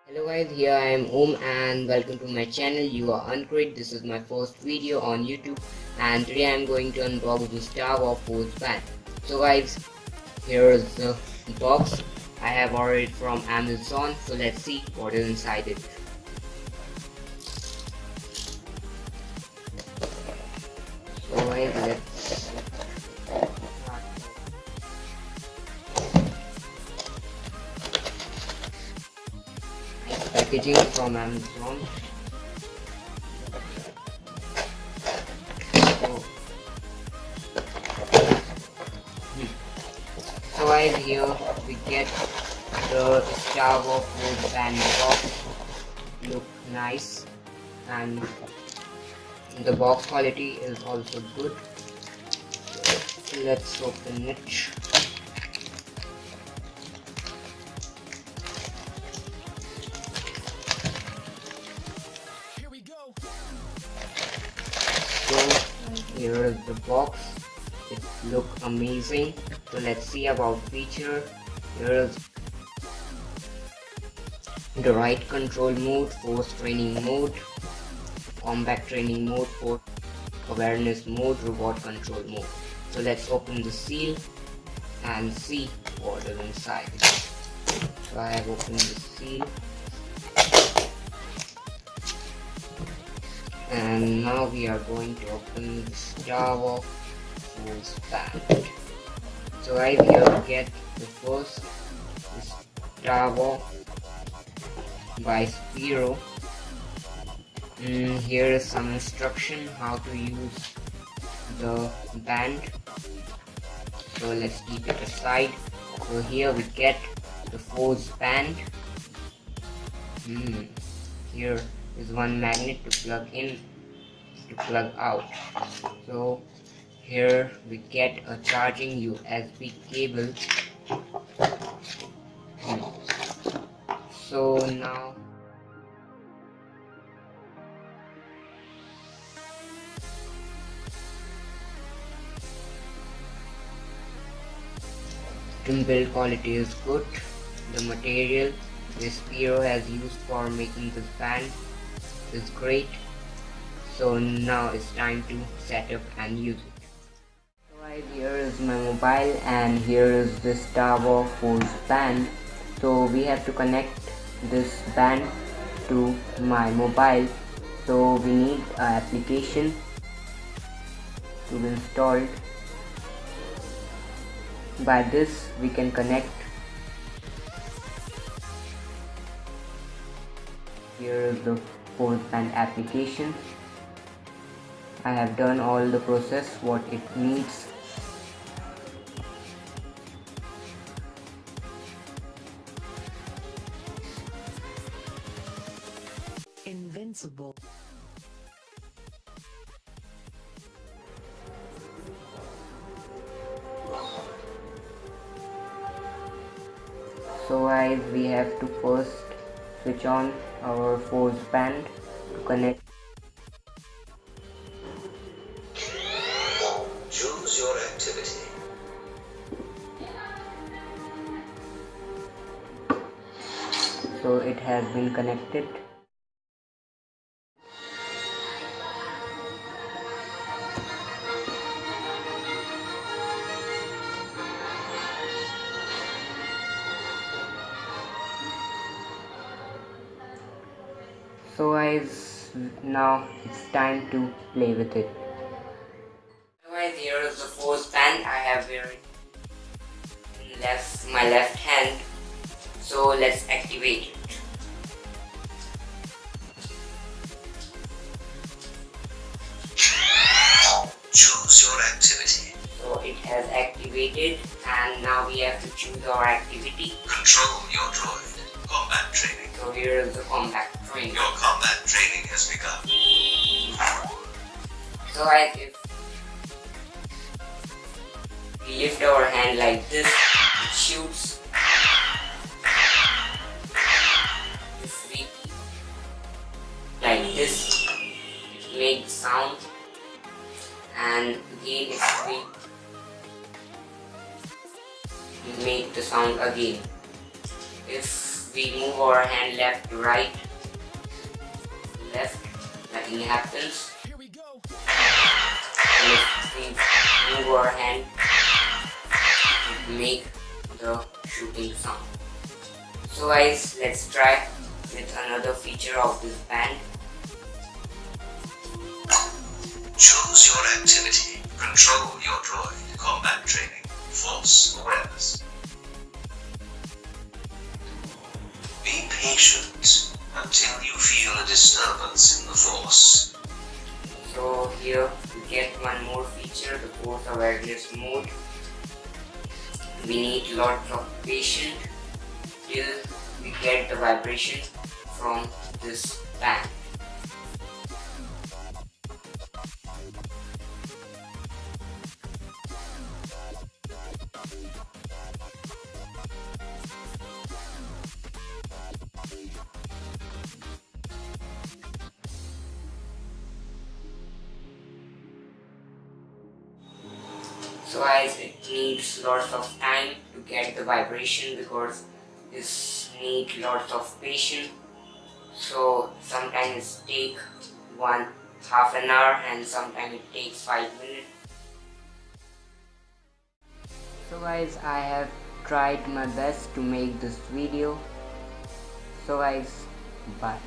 Hello guys, here I am and welcome to my channel. You are UNCRATE. This is my first video on YouTube and today I am going to unbox the Star Wars Force Band. So guys, here is the box. I have ordered it from Amazon, so let's see what is inside it. So guys, let's packaging from Amazon. So guys, here we get the Star Wars Force Band box. Look nice and the box quality is also good. So let's open it. So here is the box. It looks amazing. So let's see about feature. Here is the ride control mode, force training mode, combat training mode, force awareness mode, robot control mode. So let's open the seal and see what is inside. So I have opened the seal. And now we are going to open the Star Wars Force Band. So right here we get the first Star Wars by Sphero. Here is some instruction how to use the band. So let's keep it aside. So here we get the Force Band. Here is one magnet to plug in, to plug out. So here we get a charging USB cable. So now the build quality is good. The material this Sphero has used for making this band is great. So now it's time to set up and use it. Right, here is my mobile and here is the Star Wars Force Band. So we have to connect this band to my mobile. So we need an application to be installed. By this we can connect. Here is the Force Band application. I have done all the process what it needs. Invincible. So guys, we have to first switch on our Force Band to connect. Choose your activity. So it has been connected. So guys, now it's time to play with it. So guys, here is the Force Band. I have wear it in my left hand. So let's activate it. Choose your activity. So it has activated and now we have to choose our activity. Control your droid. Combat training. So here is the combat training. Your combat training has begun. So guys, if we lift our hand like this, it shoots. If we like this, it makes sound. And again if we make the sound again. If we move our hand left to right, left, nothing happens. And if we move our hand, it make the shooting sound. So guys, let's try with another feature of this band. Choose your activity. Control your droid. Combat training. Force awareness. Be patient until you feel a disturbance in the force. So here we get one more feature, the force awareness mode. We need lots of patience till we get the vibration from this band. So guys, it needs lots of time to get the vibration because this needs lots of patience. So sometimes it takes half an hour and sometimes it takes 5 minutes. So guys, I have tried my best to make this video. So guys, bye.